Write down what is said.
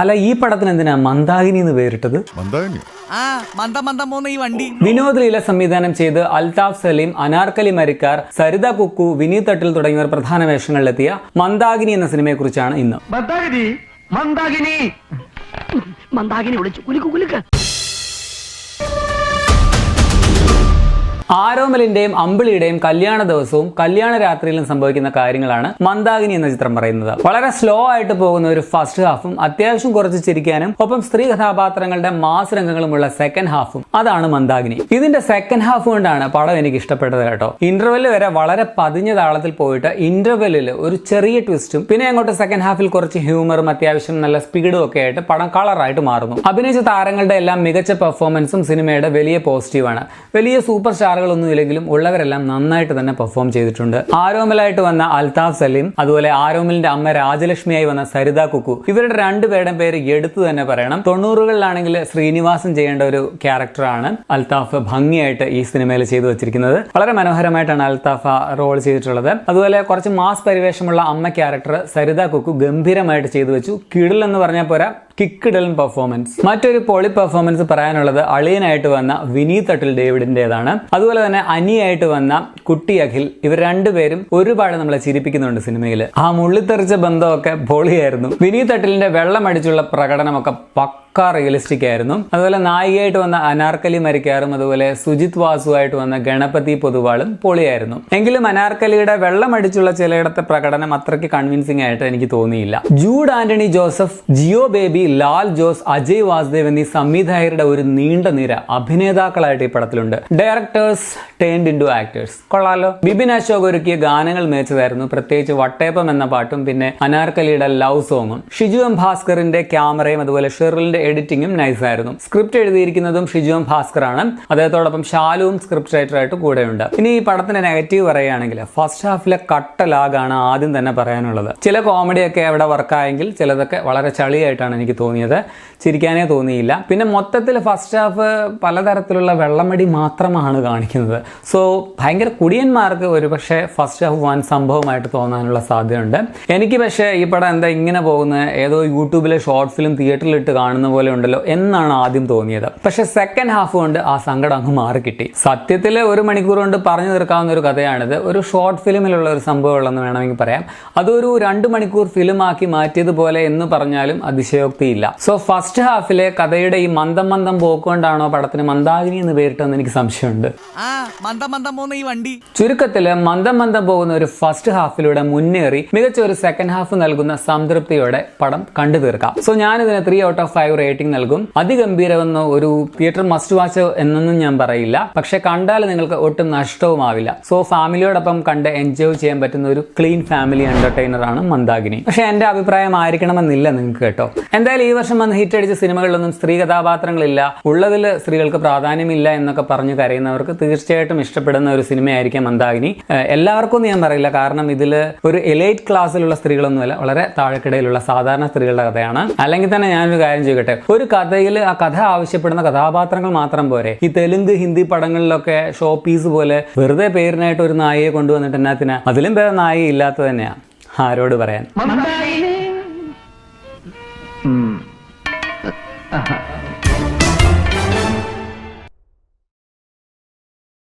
അല്ല, ഈ പടത്തിന് എന്തിനാ മന്ദാകിനി എന്ന് പേരിട്ടത്? വിനോദ് ലീല സംവിധാനം ചെയ്ത് അൽതാഫ് സലീം, അനാർക്കലി മരിക്കാർ, സരിത കുക്കു, വിനീത് തട്ടിൽ തുടങ്ങിയവർ പ്രധാന വേഷങ്ങളിലെത്തിയ മന്ദാകിനി എന്ന സിനിമയെ കുറിച്ചാണ് ഇന്ന്. ആരോമലിന്റെയും അമ്പിളിയുടെയും കല്യാണ ദിവസവും കല്യാണ രാത്രിയിലും സംഭവിക്കുന്ന കാര്യങ്ങളാണ് മന്ദാകിനി എന്ന ചിത്രം പറയുന്നത്. വളരെ സ്ലോ ആയിട്ട് പോകുന്ന ഒരു ഫസ്റ്റ് ഹാഫും അത്യാവശ്യം കുറച്ച് ചിരിക്കാനും ഒപ്പം സ്ത്രീ കഥാപാത്രങ്ങളുടെ മാസ് രംഗങ്ങളുമുള്ള സെക്കൻഡ് ഹാഫും അതാണ് മന്ദാകിനി. ഇതിന്റെ സെക്കൻഡ് ഹാഫ് കൊണ്ടാണ് പടം എനിക്ക് ഇഷ്ടപ്പെട്ടത് കേട്ടോ. ഇന്റർവെല് വരെ വളരെ പതിഞ്ഞ താളത്തിൽ പോയിട്ട് ഇന്റർവെല്ലിൽ ഒരു ചെറിയ ട്വിസ്റ്റും പിന്നെ അങ്ങോട്ട് സെക്കൻഡ് ഹാഫിൽ കുറച്ച് ഹ്യൂമറും അത്യാവശ്യം നല്ല സ്പീഡും ഒക്കെ ആയിട്ട് പടം കളറായിട്ട് മാറുന്നു. അഭിനയിച്ച താരങ്ങളുടെ എല്ലാം മികച്ച പെർഫോമൻസും സിനിമയുടെ വലിയ പോസിറ്റീവാണ്. വലിയ സൂപ്പർ സ്റ്റാറുകളൊന്നും ഇല്ലെങ്കിലും ഉള്ളവരെല്ലാം നന്നായിട്ട് തന്നെ പെർഫോം ചെയ്തിട്ടുണ്ട്. ആരോമലായിട്ട് വന്ന അൽതാഫ് സലീം, അതുപോലെ ആരോമലിന്റെ അമ്മ രാജലക്ഷ്മിയായി വന്ന സരിത കുക്കു, ഇവരുടെ രണ്ടുപേരുടെയും പേര് എടുത്തു തന്നെ പറയണം. 90കളിലാണെങ്കിൽ ശ്രീനിവാസൻ ചെയ്യേണ്ട ഒരു ക്യാരക്ടറാണ് അൽതാഫ് ഭംഗിയായിട്ട് ഈ സിനിമയിൽ ചെയ്തു വെച്ചിരിക്കുന്നത്. വളരെ മനോഹരമായിട്ടാണ് അൽതാഫ് റോൾ ചെയ്തിട്ടുള്ളത്. അതുപോലെ കുറച്ച് മാസ് പരിവേഷമുള്ള അമ്മ ക്യാരക്ടർ സരിത കുക്കു ഗംഭീരമായിട്ട് ചെയ്തു വെച്ചു. കിടിൽ എന്ന് പറഞ്ഞാൽ പോരാ, കിക്കിടലൻ പെർഫോമൻസ്. മറ്റൊരു പൊളി പെർഫോമൻസ് പറയാനുള്ളത് അളിയനായിട്ട് വന്ന വിനീത് തട്ടിൽ ഡേവിഡിന്റേതാണ്. അതുപോലെ തന്നെ അനിയായിട്ട് വന്ന കുട്ടി അഖിൽ, ഇവർ രണ്ടുപേരും ഒരുപാട് നമ്മളെ ചിരിപ്പിക്കുന്നുണ്ട് സിനിമയിൽ. ആ മുള്ളിത്തെറിച്ച ബന്ധമൊക്കെ പൊളിയായിരുന്നു. വിനീത് തട്ടിലിന്റെ വെള്ളമടിച്ചുള്ള പ്രകടനമൊക്കെ പക്കാ റിയലിസ്റ്റിക് ആയിരുന്നു. അതുപോലെ നായികയായിട്ട് വന്ന അനാർക്കലി മരിക്കാറും അതുപോലെ സുജിത് വാസുവായിട്ട് വന്ന ഗണപതി പൊതുവാളും പൊളിയായിരുന്നു. എങ്കിലും അനാർക്കലിയുടെ വെള്ളമടിച്ചുള്ള ചിലയിടത്തെ പ്രകടനം അത്രയ്ക്ക് കൺവിൻസിംഗ് ആയിട്ട് എനിക്ക് തോന്നിയില്ല. ജൂഡ് ആന്റണി ജോസഫ്, ജിയോ ബേബി, ലാൽ ജോസ്, അജയ് വാസുദേവ് എന്നീ സംവിധായകരുടെ ഒരു നീണ്ട നിര അഭിനേതാക്കളായിട്ട് ഈ പടത്തിലുണ്ട്. Directors turned into actors. കൊള്ളാലോ. ബിബിൻ അശോക് ഒരുക്കിയ ഗാനങ്ങൾ മികച്ചതായിരുന്നു. പ്രത്യേകിച്ച് വട്ടേപ്പം എന്ന പാട്ടും പിന്നെ അനാർക്കലിയുടെ ലവ് സോങ്ങും. ഷിജു എം ഭാസ്കറിന്റെ ക്യാമറയും അതുപോലെ ഷെറിലിന്റെ എഡിറ്റിംഗും നൈസായിരുന്നു. സ്ക്രിപ്റ്റ് എഴുതിയിരിക്കുന്നതും ഷിജു എം ഭാസ്കർ ആണ്. അദ്ദേഹത്തോടൊപ്പം ഷാലുവും സ്ക്രിപ്റ്റ് റൈറ്ററായിട്ട് കൂടെയുണ്ട്. ഇനി ഈ പടത്തിന്റെ നെഗറ്റീവ് പറയുകയാണെങ്കിൽ ഫസ്റ്റ് ഹാഫിലെ കട്ട ലാഗാണ് ആദ്യം തന്നെ പറയാനുള്ളത്. ചില കോമഡിയൊക്കെ അവിടെ വർക്കായെങ്കിൽ ചിലതൊക്കെ വളരെ ചളിയായിട്ടാണ് എനിക്ക് തോന്നിയത്. ചിരിക്കാനേ തോന്നിയില്ല. പിന്നെ മൊത്തത്തിൽ ഫസ്റ്റ് ഹാഫ് പലതരത്തിലുള്ള വെള്ളമടി മാത്രമാണ് കാണിക്കുന്നത്. സോ ഭയങ്കര കുടിയന്മാർക്ക് ഒരു പക്ഷേ ഫസ്റ്റ് ഹാഫ് വൻ സംഭവമായിട്ട് തോന്നാനുള്ള സാധ്യതയുണ്ട്. എനിക്ക് പക്ഷേ ഈ പടം എന്താ ഇങ്ങനെ പോകുന്നത്, ഏതോ യൂട്യൂബിലെ ഷോർട്ട് ഫിലിം തിയേറ്ററിലിട്ട് കാണുന്ന പോലെ ഉണ്ടല്ലോ എന്നാണ് ആദ്യം തോന്നിയത്. പക്ഷെ സെക്കൻഡ് ഹാഫ് കൊണ്ട് ആ സങ്കടം അങ്ങ് മാറിക്കിട്ടി. സത്യത്തിൽ 1 മണിക്കൂർ കൊണ്ട് പറഞ്ഞു തീർക്കാവുന്ന ഒരു കഥയാണിത്. ഒരു ഷോർട്ട് ഫിലിമിലുള്ള ഒരു സംഭവമുള്ളെന്ന് വേണമെങ്കിൽ പറയാം. അതൊരു 2 മണിക്കൂർ ഫിലിമാക്കി മാറ്റിയതുപോലെ എന്ന് പറഞ്ഞാലും അതിശയോക്തിയില്ല. സോ ഫസ്റ്റ് ഹാഫിലെ കഥയുടെ ഈ മന്ദം മന്ദം പോക്കൊണ്ടാണോ പടത്തിന് മന്ദാകിനി എന്ന് പേരിട്ടെന്ന് എനിക്ക് സംശയമുണ്ട്. ചുരുക്കത്തില് മന്ദം മന്ദം പോകുന്ന ഒരു ഫസ്റ്റ് ഹാഫിലൂടെ മുന്നേറി മികച്ച ഒരു സെക്കൻഡ് ഹാഫ് നൽകുന്ന സംതൃപ്തിയോടെ പടം കണ്ടു തീർക്കാം. സോ ഞാനിതിന് 3 out of 5 റേറ്റിംഗ് നൽകും. അതിഗംഭീരമെന്നോ ഒരു തിയേറ്റർ മസ്റ്റ് വാച്ച് എന്നൊന്നും ഞാൻ പറയില്ല. പക്ഷെ കണ്ടാൽ നിങ്ങൾക്ക് ഒട്ടും നഷ്ടവുമാവില്ല. സോ ഫാമിലിയോടൊപ്പം കണ്ട് എൻജോയ് ചെയ്യാൻ പറ്റുന്ന ഒരു ക്ലീൻ ഫാമിലി എന്റർടൈനർ ആണ് മന്ദാകിനി. പക്ഷെ എന്റെ അഭിപ്രായം ആയിരിക്കണമെന്നില്ല നിങ്ങൾക്ക് കേട്ടോ. എന്തായാലും ഈ വർഷം വന്ന് ഹിറ്റ് അടിച്ച സിനിമകളിലൊന്നും സ്ത്രീ കഥാപാത്രങ്ങളില്ല, ഉള്ളതിൽ സ്ത്രീകൾക്ക് പ്രാധാന്യമില്ല എന്നൊക്കെ പറഞ്ഞു കരയുന്നവർക്ക് തീർച്ചയായിട്ടും ഇഷ്ടപ്പെടുന്ന ഒരു സിനിമയായിരിക്കും മന്ദാകിനി. എല്ലാവർക്കും ഞാൻ പറയില്ല, കാരണം ഇതിൽ ഒരു എലൈറ്റ് ക്ലാസ്സിലുള്ള സ്ത്രീകളൊന്നുമല്ല, വളരെ താഴെക്കിടയിലുള്ള സാധാരണ സ്ത്രീകളുടെ കഥയാണ്. അല്ലെങ്കിൽ തന്നെ ഞാനൊരു കാര്യം ചെയ്യട്ടെ, ഒരു കഥയിൽ ആ കഥ ആവശ്യപ്പെടുന്ന കഥാപാത്രങ്ങൾ മാത്രം പോരെ. ഈ തെലുങ്ക് ഹിന്ദി പടങ്ങളിലൊക്കെ ഷോ പീസ് പോലെ വെറുതെ പേരിനായിട്ട് ഒരു നായികയെ കൊണ്ടുവന്നിട്ട് എന്നാത്തിനാ? അതിലും പേര് നായിക ഇല്ലാത്ത തന്നെയാ. ആരോട് പറയാൻ.